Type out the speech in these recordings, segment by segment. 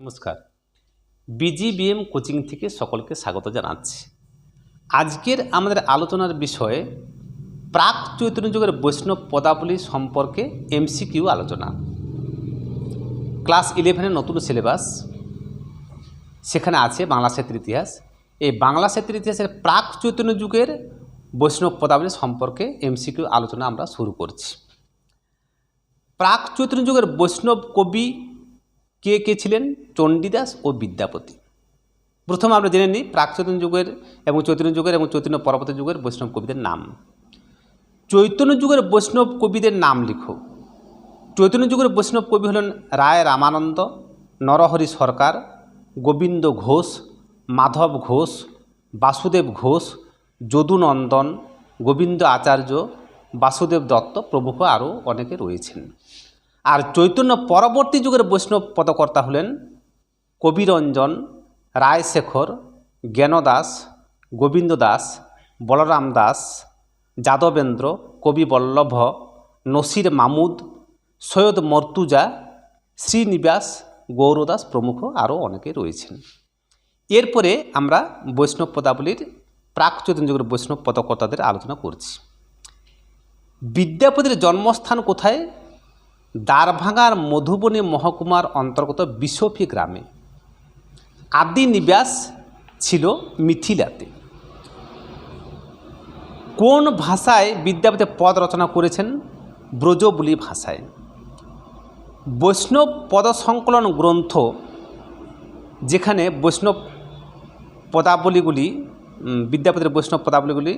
নমস্কার। বিজিবিএম কোচিং থেকে সকলকে স্বাগত জানাচ্ছি। আজকের আমাদের আলোচনার বিষয়ে প্রাক চৈতন্য যুগের বৈষ্ণব পদাবলী সম্পর্কে এমসিকিউ আলোচনা। ক্লাস 11-এর নতুন সিলেবাস, সেখানে আছে বাংলা সাহিত্যের ইতিহাস। এই বাংলা সাহিত্যের ইতিহাসের প্রাক চৈতন্য যুগের বৈষ্ণব পদাবলী সম্পর্কে এমসিকিউ আলোচনা আমরা শুরু করছি। প্রাক চৈতন্য যুগের বৈষ্ণব কবি কে কে ছিলেন? চণ্ডীদাস ও বিদ্যাপতি। প্রথমে আমরা জেনে নিই প্রাক চৈতন্য যুগের এবং চৈতন্য পরবর্তী যুগের বৈষ্ণব কবিদের নাম। চৈতন্য যুগের বৈষ্ণব কবিদের নাম লিখো। চৈতন্য যুগের বৈষ্ণব কবি হলেন রায় রামানন্দ, নরহরি সরকার, গোবিন্দ ঘোষ, মাধব ঘোষ, বাসুদেব ঘোষ, যদুনন্দন, গোবিন্দ আচার্য, বাসুদেব দত্ত প্রমুখ আরও অনেকে রয়েছেন। আর চৈতন্য পরবর্তী যুগের বৈষ্ণব পদকর্তা হলেন কবিরঞ্জন, রায়শেখর, জ্ঞানদাস, গোবিন্দ দাস, বলরাম দাস, যাদবেন্দ্র, কবি বল্লভ, নসির মামুদ, সৈয়দ মর্তুজা, শ্রীনিবাস, গৌরদাস প্রমুখ আরও অনেকে রয়েছেন। এরপরে আমরা বৈষ্ণব পদাবলীর প্রাক চৈতন্য যুগের বৈষ্ণব পদকর্তাদের আলোচনা করছি। বিদ্যাপতির জন্মস্থান কোথায়? দ্বারভাঙার মধুবনী মহকুমার অন্তর্গত বিশফি গ্রামে। আদি নিবাস ছিল মিথিলাতে। কোন ভাষায় বিদ্যাপতি পদ রচনা করেছেন? ব্রজবুলি ভাষায়। বৈষ্ণব পদসংকলন গ্রন্থ, যেখানে বৈষ্ণব পদাবলীগুলি বিদ্যাপতির বৈষ্ণব পদাবলীগুলি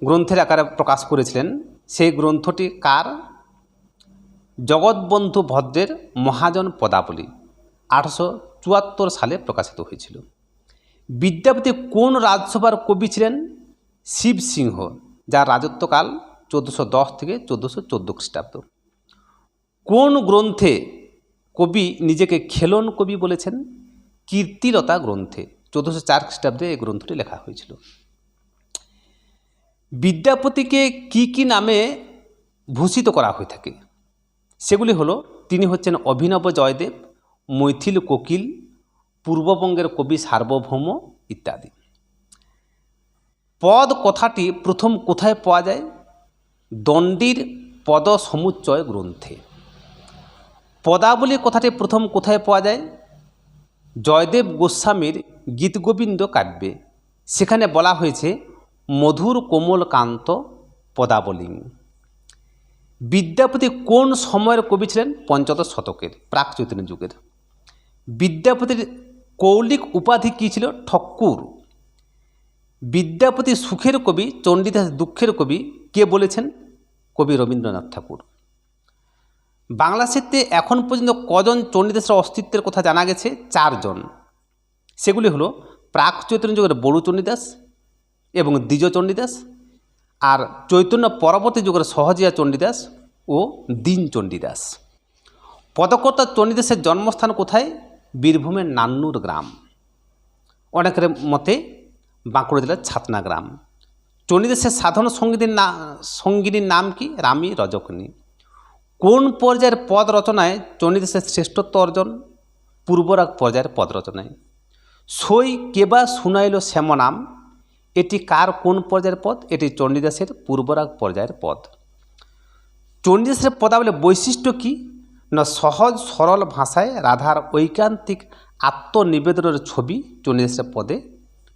গ্রন্থের আকারে প্রকাশ করেছিলেন, সেই গ্রন্থটি কার? জগৎবন্ধু ভদ্রের মহাজন পদাবলী 1874 সালে প্রকাশিত হয়েছিল। বিদ্যাপতি কোন রাজসভার কবি ছিলেন? শিব সিংহ, যার রাজত্বকাল 1410 থেকে 1414 খ্রিস্টাব্দ। কোন গ্রন্থে কবি নিজেকে খেলন কবি বলেছেন? কীর্তিলতা গ্রন্থে 1404 খ্রিস্টাব্দে এই গ্রন্থটি লেখা হয়েছিল। বিদ্যাপতিকে কি নামে ভূষিত করা হয়ে থাকে? সেগুলি হলো, তিনি হচ্ছেন অভিনব জয়দেব, মৈথিল কোকিল, পূর্ববঙ্গের কবি সার্বভৌম ইত্যাদি। পদ কথাটি প্রথম কোথায় পাওয়া যায়? দণ্ডির পদ সমুচ্চয় গ্রন্থে। পদাবলী কথাটি প্রথম কোথায় পাওয়া যায়? জয়দেব গোস্বামীর গীতগোবিন্দ কাব্যে। সেখানে বলা হয়েছে মধুর কোমল কান্ত পদাবলী। বিদ্যাপতি কোন সময়ের কবি ছিলেন? পঞ্চদশ শতকের, প্রাক চৈতন্য যুগের। বিদ্যাপতির কৌলিক উপাধি কী ছিল? ঠক্কুর। বিদ্যাপতি সুখের কবি, চণ্ডীদাস দুঃখের কবি কে বলেছেন? কবি রবীন্দ্রনাথ ঠাকুর। বাংলা সাহিত্যে এখন পর্যন্ত কজন চণ্ডীদাসের অস্তিত্বের কথা জানা গেছে? 4 জন। সেগুলি হলো প্রাক চৈতন্য যুগের বড়ু চণ্ডীদাস এবং দ্বিজ চণ্ডীদাস, আর চৈতন্য পরবর্তী যুগের সহজিয়া চণ্ডীদাস ও দীন চণ্ডীদাস। পদকর্তা চণ্ডীদাসের জন্মস্থান কোথায়? বীরভূমের নান্নুর গ্রাম। অনেকের মতে বাঁকুড়া জেলার ছাতনা গ্রাম। চণ্ডীদাসের সাধন সঙ্গিনীর নাম কি? রামী রজকিনী। কোন পর্যায়ের পদ রচনায় চণ্ডীদাসের শ্রেষ্ঠত্ব অর্জন? পূর্বরাগ পর্যায়ের পদ রচনায়। সই কেবা শুনাইল শ্যামনাম, এটি কার কোন পর্যায়ের পদ? এটি চণ্ডীদাসের পূর্বরাগ পর্যায়ের পদ। চণ্ডীদাসের পদাবলীর বৈশিষ্ট্য কি? না, সহজ সরল ভাষায় রাধার ঐকান্তিক আত্মনিবেদনের ছবি চণ্ডীদাসের পদে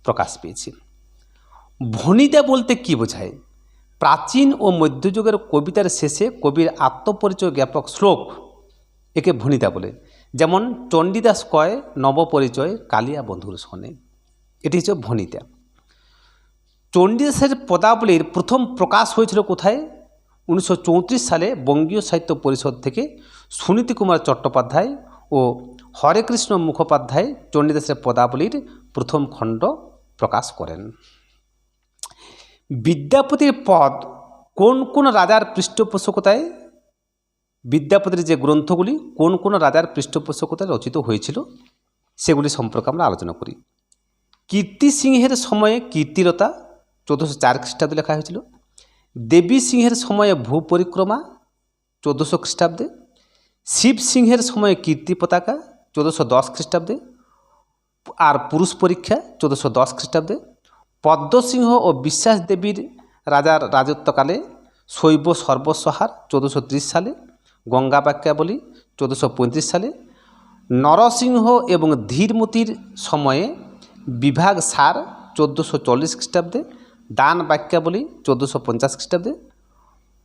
প্রকাশ পেয়েছে। ভণিতা বলতে কি বোঝায়? প্রাচীন ও মধ্যযুগের কবিতার শেষে কবির আত্মপরিচয় জ্ঞাপক শ্লোক, একে ভণিতা বলে। যেমন চণ্ডীদাস কয় নবপরিচয় কালিয়া বন্ধুর শোনে, এটি হচ্ছে ভণিতা। চণ্ডীদাসের পদাবলীর প্রথম প্রকাশ হয়েছিল কোথায়? 1934 সালে বঙ্গীয় সাহিত্য পরিষদ থেকে সুনীতি কুমার চট্টোপাধ্যায় ও হরেকৃষ্ণ মুখোপাধ্যায় চণ্ডীদাসের পদাবলীর প্রথম খণ্ড প্রকাশ করেন। বিদ্যাপতির পদ কোন কোন রাজার পৃষ্ঠপোষকতায়? বিদ্যাপতির যে গ্রন্থগুলি কোন কোন রাজার পৃষ্ঠপোষকতায় রচিত হয়েছিল সেগুলি সম্পর্কে আমরা আলোচনা করি। কীর্তি সিংহের সময়ে কীর্তিলতা 1404 খ্রিস্টাব্দে লেখা হয়েছিল। দেবী সিংহের সময়ে ভূপরিক্রমা 1400 খ্রিস্টাব্দে। শিব সিংহের সময়ে কীর্তি পতাকা 1410 খ্রিস্টাব্দে, আর পুরুষ পরীক্ষা 1410 খ্রিস্টাব্দে। পদ্মসিংহ ও বিশ্বাস দেবীর রাজার রাজত্বকালে শৈব সর্বস্বহার 1430 সালে, গঙ্গা বাক্যাবলী 1435 সালে, নরসিংহ এবং ধীরমতির সময়ে বিভাগ সার 1440 খ্রিস্টাব্দে, দান বাক্যাবলী 1450 খ্রিস্টাব্দে,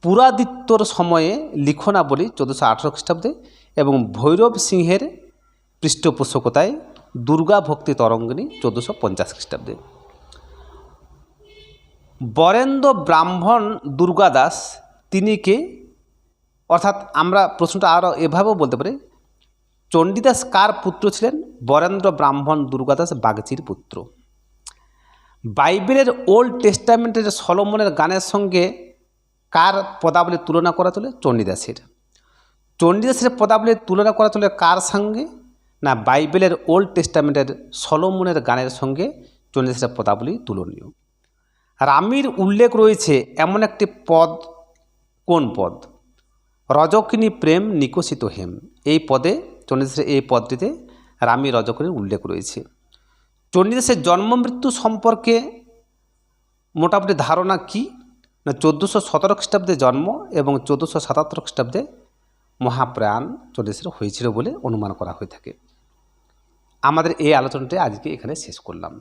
পুরাদিত্যর সময়ে লিখনাবলী 1418 খ্রিস্টাব্দে এবং ভৈরব সিংহের পৃষ্ঠপোষকতায় দুর্গা ভক্তি তরঙ্গিনী 1450 খ্রিস্টাব্দে। বরেন্দ্র ব্রাহ্মণ দুর্গাদাস তিনি কে? অর্থাৎ আমরা প্রশ্নটা আরও এভাবেও বলতে পারি, চণ্ডীদাস কার পুত্র ছিলেন? বরেন্দ্র ব্রাহ্মণ দুর্গাদাস বাগচির পুত্র। বাইবেলের ওল্ড টেস্টামেন্টের সলোমনের গানের সঙ্গে কার পদাবলীর তুলনা করা চলে? চণ্ডীদাসের। চণ্ডীদাসের পদাবলীর তুলনা করা চলে কার সঙ্গে? না, বাইবেলের ওল্ড টেস্টামেন্টের সলোমনের গানের সঙ্গে চণ্ডীদাসের পদাবলী তুলনীয়। রামির উল্লেখ রয়েছে এমন একটি পদ, কোন পদ? রজকিনী প্রেম নিকশিত হেম, এই পদে চণ্ডীদাসের এই পদটিতে রামি রজকিনীর উল্লেখ রয়েছে। চণ্ডীদাসের জন্ম মৃত্যু সম্পর্কে মোটামুটি ধারণা কি? না, 1417 খ্রিস্টাব্দে জন্ম এবং 1477 খ্রিস্টাব্দে মহাপ্রয়াণ চণ্ডীদাসের হয়েছিল বলে অনুমান করা হয়ে থাকে। আমাদের এই আলোচনাটি আজকে এখানে শেষ করলাম।